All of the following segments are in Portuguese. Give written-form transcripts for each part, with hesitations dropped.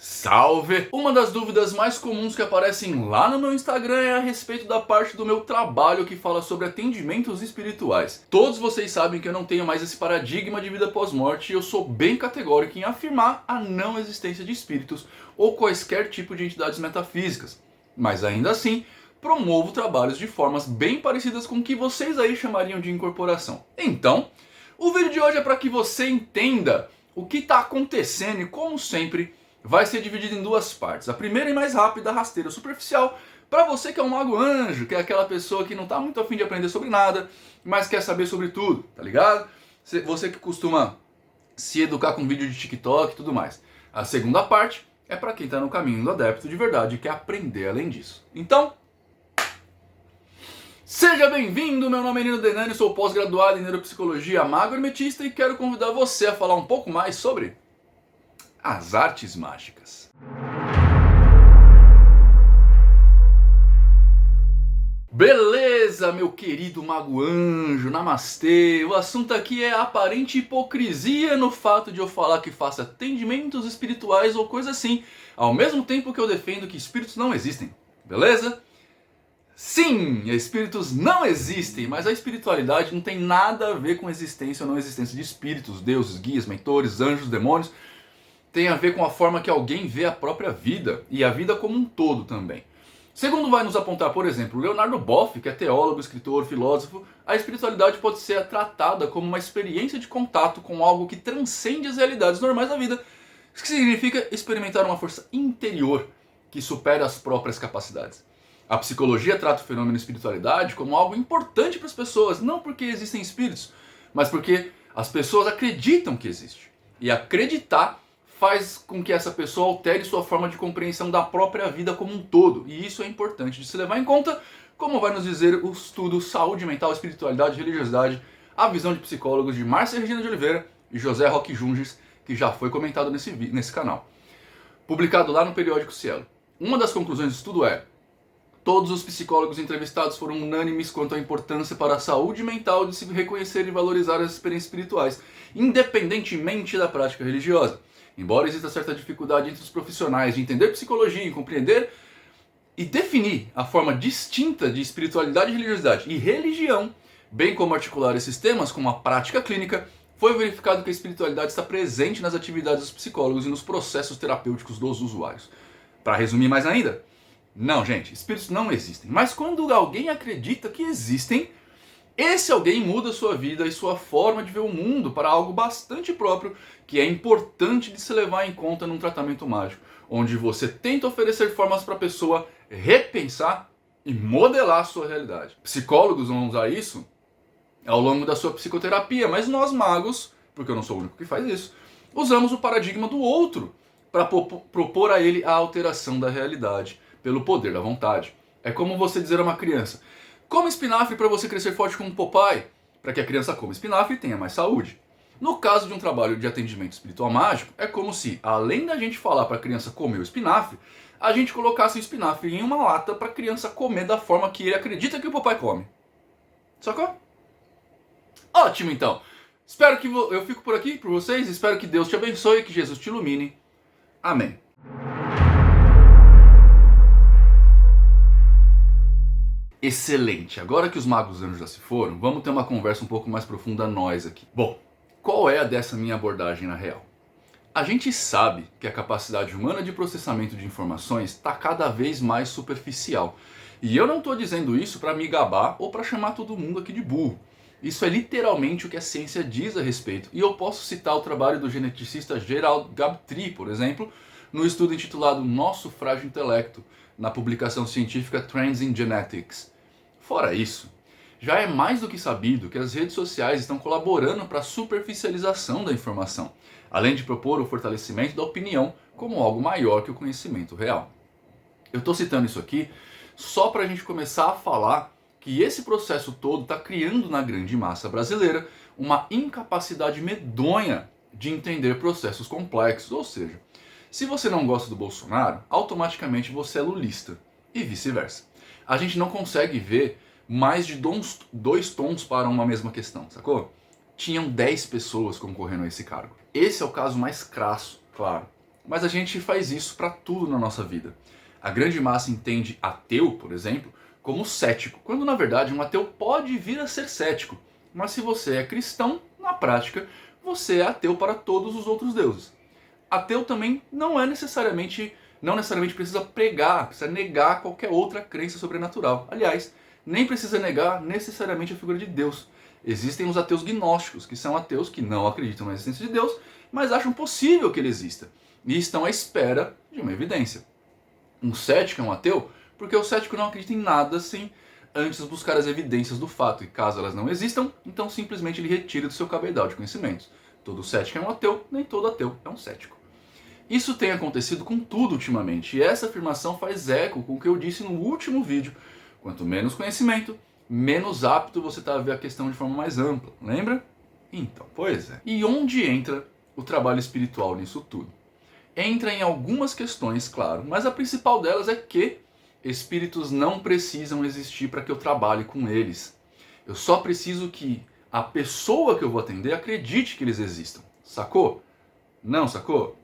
Salve! Uma das dúvidas mais comuns que aparecem lá no meu Instagram é a respeito da parte do meu trabalho que fala sobre atendimentos espirituais. Todos vocês sabem que eu não tenho mais esse paradigma de vida pós-morte e eu sou bem categórico em afirmar a não existência de espíritos ou quaisquer tipo de entidades metafísicas. Mas ainda assim, promovo trabalhos de formas bem parecidas com o que vocês aí chamariam de incorporação. Então, o vídeo de hoje é para que você entenda o que está acontecendo e, como sempre, vai ser dividido em duas partes. A primeira e mais rápida, rasteira, superficial, para você que é um mago anjo, que é aquela pessoa que não está muito afim de aprender sobre nada, mas quer saber sobre tudo, tá ligado? Você que costuma se educar com vídeo de TikTok e tudo mais. A segunda parte é para quem está no caminho do adepto de verdade e quer aprender além disso. Então, seja bem-vindo, meu nome é Nino Denani, sou pós-graduado em Neuropsicologia, mago hermetista e quero convidar você a falar um pouco mais sobre as artes mágicas. Beleza, meu querido mago anjo, namastê. O assunto aqui é a aparente hipocrisia no fato de eu falar que faço atendimentos espirituais ou coisa assim, ao mesmo tempo que eu defendo que espíritos não existem, beleza? Sim, espíritos não existem, mas a espiritualidade não tem nada a ver com existência ou não existência de espíritos, deuses, guias, mentores, anjos, demônios. Tem a ver com a forma que alguém vê a própria vida e a vida como um todo também. Segundo vai nos apontar, por exemplo, Leonardo Boff, que é teólogo, escritor, filósofo, a espiritualidade pode ser tratada como uma experiência de contato com algo que transcende as realidades normais da vida, que significa experimentar uma força interior que supera as próprias capacidades. A psicologia trata o fenômeno espiritualidade como algo importante para as pessoas, não porque existem espíritos, mas porque as pessoas acreditam que existe. E acreditar faz com que essa pessoa altere sua forma de compreensão da própria vida como um todo. E isso é importante de se levar em conta, como vai nos dizer o estudo Saúde Mental, Espiritualidade e Religiosidade, a visão de psicólogos de Márcia Regina de Oliveira e José Roque Junges, que já foi comentado nesse canal. Publicado lá no periódico Cielo. Uma das conclusões do estudo é: todos os psicólogos entrevistados foram unânimes quanto à importância para a saúde mental de se reconhecer e valorizar as experiências espirituais, independentemente da prática religiosa. Embora exista certa dificuldade entre os profissionais de entender psicologia e compreender e definir a forma distinta de espiritualidade, religiosidade e religião, bem como articular esses temas com uma prática clínica, foi verificado que a espiritualidade está presente nas atividades dos psicólogos e nos processos terapêuticos dos usuários. Para resumir mais ainda, não, gente, espíritos não existem. Mas quando alguém acredita que existem, esse alguém muda sua vida e sua forma de ver o mundo para algo bastante próprio, que é importante de se levar em conta num tratamento mágico, onde você tenta oferecer formas para a pessoa repensar e modelar a sua realidade. Psicólogos vão usar isso ao longo da sua psicoterapia, mas nós magos, porque eu não sou o único que faz isso, usamos o paradigma do outro para propor a ele a alteração da realidade pelo poder da vontade. É como você dizer a uma criança: come espinafre para você crescer forte como Popeye, para que a criança coma espinafre e tenha mais saúde. No caso de um trabalho de atendimento espiritual mágico, é como se, além da gente falar para a criança comer o espinafre, a gente colocasse o espinafre em uma lata para a criança comer da forma que ele acredita que o Popeye come. Sacou? Ótimo, então. Espero que eu fico por aqui por vocês, espero que Deus te abençoe e que Jesus te ilumine. Amém. Excelente, agora que os magos anjos já se foram, vamos ter uma conversa um pouco mais profunda nós aqui. Bom, qual é a dessa minha abordagem na real? A gente sabe que a capacidade humana de processamento de informações está cada vez mais superficial. E eu não estou dizendo isso para me gabar ou para chamar todo mundo aqui de burro. Isso é literalmente o que a ciência diz a respeito. E eu posso citar o trabalho do geneticista Gerald Gabtri, por exemplo, no estudo intitulado Nosso Frágil Intelecto, na publicação científica Trends in Genetics. Fora isso, já é mais do que sabido que as redes sociais estão colaborando para a superficialização da informação, além de propor o fortalecimento da opinião como algo maior que o conhecimento real. Eu estou citando isso aqui só para a gente começar a falar que esse processo todo está criando na grande massa brasileira uma incapacidade medonha de entender processos complexos, ou seja, se você não gosta do Bolsonaro, automaticamente você é lulista, e vice-versa. A gente não consegue ver mais de dois tons para uma mesma questão, sacou? Tinham 10 pessoas concorrendo a esse cargo. Esse é o caso mais crasso, claro. mas a gente faz isso para tudo na nossa vida. A grande massa entende ateu, por exemplo, como cético, quando na verdade um ateu pode vir a ser cético. Mas se você é cristão, na prática, você é ateu para todos os outros deuses. Ateu também não necessariamente precisa precisa negar qualquer outra crença sobrenatural. Aliás, nem precisa negar necessariamente a figura de Deus. Existem os ateus gnósticos, que são ateus que não acreditam na existência de Deus, mas acham possível que ele exista, e estão à espera de uma evidência. Um cético é um ateu porque o cético não acredita em nada sem antes buscar as evidências do fato, e caso elas não existam, então simplesmente ele retira do seu cabedal de conhecimentos. Todo cético é um ateu, nem todo ateu é um cético. Isso tem acontecido com tudo ultimamente, e essa afirmação faz eco com o que eu disse no último vídeo. Quanto menos conhecimento, menos apto você está a ver a questão de forma mais ampla, lembra? Então, pois é. E onde entra o trabalho espiritual nisso tudo? Entra em algumas questões, claro, mas a principal delas é que espíritos não precisam existir para que eu trabalhe com eles. Eu só preciso que a pessoa que eu vou atender acredite que eles existam. Sacou? Não sacou?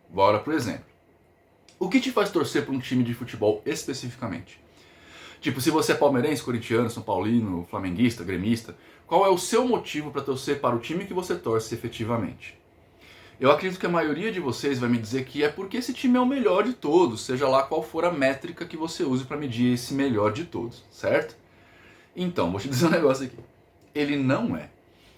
Bora pro exemplo. O que te faz torcer para um time de futebol especificamente? Tipo, se você é palmeirense, corintiano, são paulino, flamenguista, gremista, qual é o seu motivo para torcer para o time que você torce efetivamente? Eu acredito que a maioria de vocês vai me dizer que é porque esse time é o melhor de todos, seja lá qual for a métrica que você use para medir esse melhor de todos, certo? Então, vou te dizer um negócio aqui. Ele não é.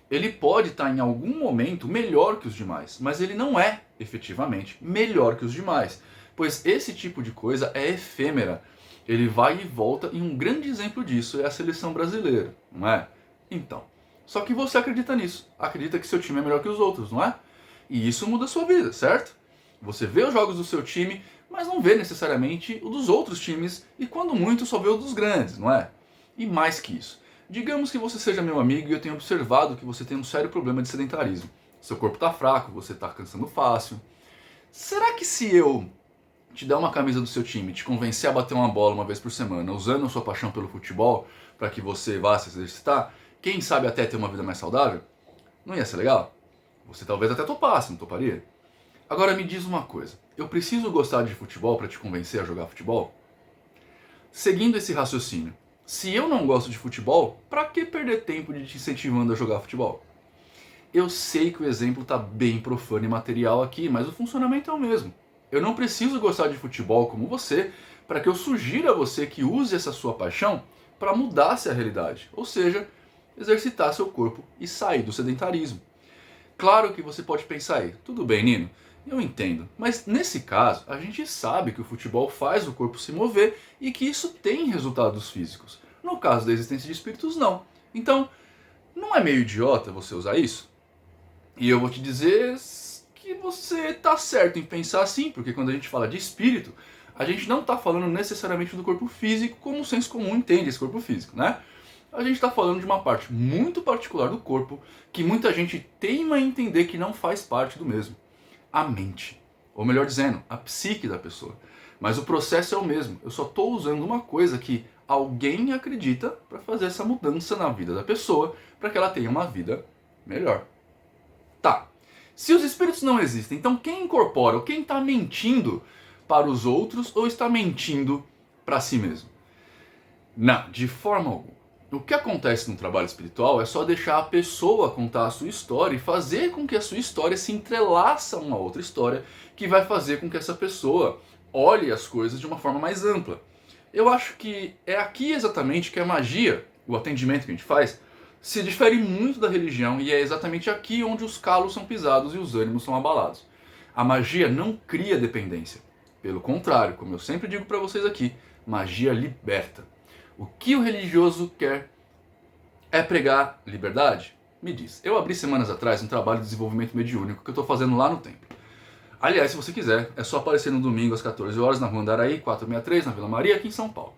Ele pode estar em algum momento melhor que os demais, mas ele não é, efetivamente, melhor que os demais, pois esse tipo de coisa é efêmera. Ele vai e volta, e um grande exemplo disso é a seleção brasileira, não é? Então, só que você acredita nisso, acredita que seu time é melhor que os outros, não é? E isso muda a sua vida, certo? Você vê os jogos do seu time, mas não vê necessariamente o dos outros times, e quando muito só vê o dos grandes, não é? E mais que isso, digamos que você seja meu amigo e eu tenha observado que você tem um sério problema de sedentarismo. Seu corpo está fraco, você está cansando fácil. Será que se eu te dar uma camisa do seu time, te convencer a bater uma bola uma vez por semana, usando a sua paixão pelo futebol, para que você vá se exercitar, quem sabe até ter uma vida mais saudável, não ia ser legal? Você talvez até topasse, não toparia? Agora me diz uma coisa, eu preciso gostar de futebol para te convencer a jogar futebol? Seguindo esse raciocínio, se eu não gosto de futebol, para que perder tempo de te incentivando a jogar futebol? Eu sei que o exemplo está bem profano e material aqui, mas o funcionamento é o mesmo. Eu não preciso gostar de futebol como você para que eu sugira a você que use essa sua paixão para mudar-se a realidade, ou seja, exercitar seu corpo e sair do sedentarismo. Claro que você pode pensar aí, tudo bem, Nino, eu entendo, mas nesse caso a gente sabe que o futebol faz o corpo se mover e que isso tem resultados físicos. No caso da existência de espíritos, não. Então, não é meio idiota você usar isso? E eu vou te dizer que você está certo em pensar assim, porque quando a gente fala de espírito, a gente não está falando necessariamente do corpo físico como o senso comum entende esse corpo físico, né? A gente está falando de uma parte muito particular do corpo que muita gente teima em entender que não faz parte do mesmo. A mente. Ou melhor dizendo, a psique da pessoa. Mas o processo é o mesmo. Eu só estou usando uma coisa que alguém acredita para fazer essa mudança na vida da pessoa para que ela tenha uma vida melhor. Tá. Se os espíritos não existem, então quem incorpora ou quem está mentindo para os outros ou está mentindo para si mesmo? Não, de forma alguma. O que acontece no trabalho espiritual é só deixar a pessoa contar a sua história e fazer com que a sua história se entrelaça a uma outra história que vai fazer com que essa pessoa olhe as coisas de uma forma mais ampla. Eu acho que é aqui exatamente que a magia, o atendimento que a gente faz, se difere muito da religião e é exatamente aqui onde os calos são pisados e os ânimos são abalados. A magia não cria dependência. Pelo contrário, como eu sempre digo para vocês aqui, magia liberta. O que o religioso quer é pregar liberdade? Me diz. Eu abri semanas atrás um trabalho de desenvolvimento mediúnico que eu estou fazendo lá no templo. Aliás, se você quiser, é só aparecer no domingo às 14 horas na Rua Andaraí, 463, na Vila Maria, aqui em São Paulo.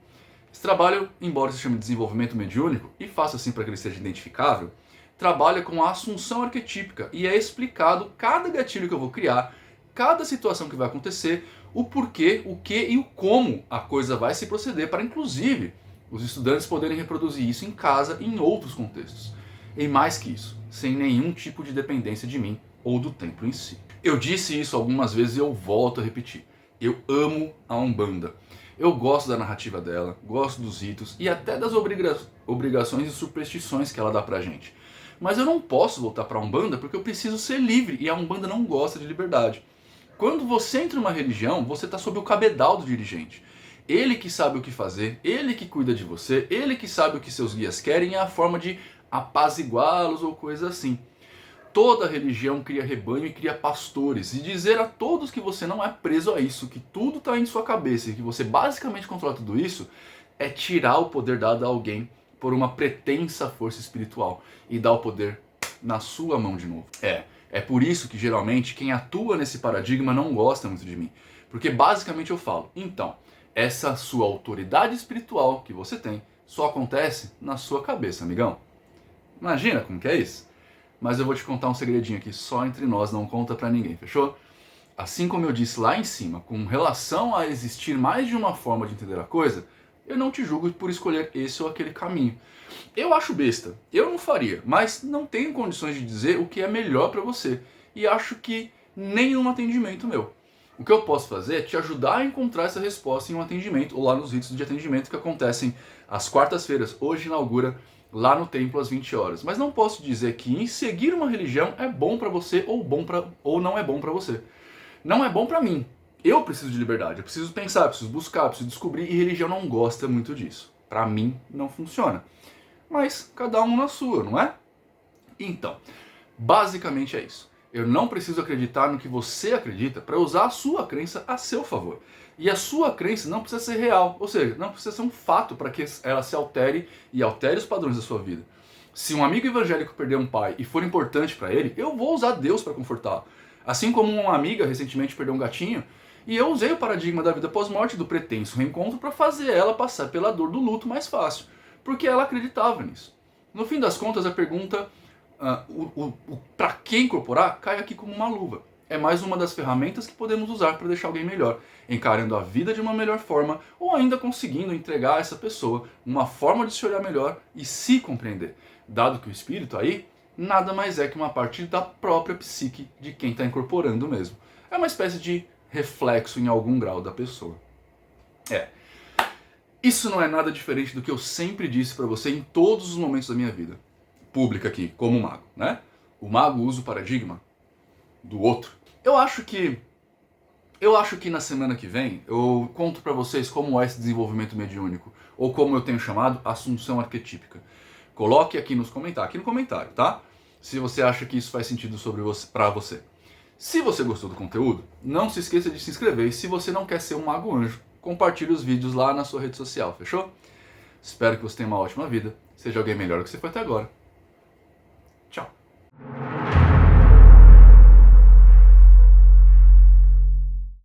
Esse trabalho, embora se chame de desenvolvimento mediúnico, e faça assim para que ele seja identificável, trabalha com a assunção arquetípica e é explicado cada gatilho que eu vou criar, cada situação que vai acontecer, o porquê, o que e o como a coisa vai se proceder para, inclusive, os estudantes poderem reproduzir isso em casa e em outros contextos. E mais que isso, sem nenhum tipo de dependência de mim ou do templo em si. Eu disse isso algumas vezes e eu volto a repetir. Eu amo a Umbanda. Eu gosto da narrativa dela, gosto dos ritos e até das obrigações e superstições que ela dá pra gente. Mas eu não posso voltar pra Umbanda porque eu preciso ser livre e a Umbanda não gosta de liberdade. Quando você entra numa religião, você está sob o cabedal do dirigente. Ele que sabe o que fazer, ele que cuida de você, ele que sabe o que seus guias querem e a forma de apaziguá-los ou coisa assim. Toda religião cria rebanho e cria pastores. E dizer a todos que você não é preso a isso, que tudo está em sua cabeça e que você basicamente controla tudo isso, é tirar o poder dado a alguém por uma pretensa força espiritual e dar o poder na sua mão de novo. É por isso que geralmente quem atua nesse paradigma não gosta muito de mim. Porque basicamente eu falo, então, essa sua autoridade espiritual que você tem só acontece na sua cabeça, amigão. Imagina como que é isso? Mas eu vou te contar um segredinho aqui, só entre nós, não conta pra ninguém, fechou? Assim como eu disse lá em cima, com relação a existir mais de uma forma de entender a coisa, eu não te julgo por escolher esse ou aquele caminho. Eu acho besta, eu não faria, mas não tenho condições de dizer o que é melhor pra você. E acho que nem um atendimento meu. O que eu posso fazer é te ajudar a encontrar essa resposta em um atendimento, ou lá nos ritos de atendimento que acontecem às quartas-feiras. Hoje inaugura lá no templo às 20 horas. Mas não posso dizer que em seguir uma religião é bom pra você ou não é bom pra você. Não é bom pra mim. Eu preciso de liberdade, eu preciso pensar, eu preciso buscar, eu preciso descobrir e religião não gosta muito disso. Pra mim não funciona. Mas cada um na sua, não é? Então, basicamente é isso. Eu não preciso acreditar no que você acredita para usar a sua crença a seu favor. E a sua crença não precisa ser real, ou seja, não precisa ser um fato para que ela se altere e altere os padrões da sua vida. Se um amigo evangélico perder um pai e for importante para ele, eu vou usar Deus para confortá-lo. Assim como uma amiga recentemente perdeu um gatinho, e eu usei o paradigma da vida pós-morte do pretenso reencontro para fazer ela passar pela dor do luto mais fácil, porque ela acreditava nisso. No fim das contas, a pergunta para que incorporar cai aqui como uma luva. É mais uma das ferramentas que podemos usar para deixar alguém melhor, encarando a vida de uma melhor forma ou ainda conseguindo entregar a essa pessoa uma forma de se olhar melhor e se compreender, dado que o espírito aí nada mais é que uma parte da própria psique de quem está incorporando mesmo. É uma espécie de reflexo em algum grau da pessoa. Isso não é nada diferente do que eu sempre disse para você em todos os momentos da minha vida pública aqui, como mago, né? O mago usa o paradigma do outro. Eu acho que na semana que vem eu conto pra vocês como é esse desenvolvimento mediúnico, ou como eu tenho chamado, assunção arquetípica. Coloque aqui no comentário, tá? Se você acha que isso faz sentido pra você. Se você gostou do conteúdo, não se esqueça de se inscrever e se você não quer ser um mago anjo, compartilhe os vídeos lá na sua rede social, fechou? Espero que você tenha uma ótima vida, seja alguém melhor do que você foi até agora. Tchau.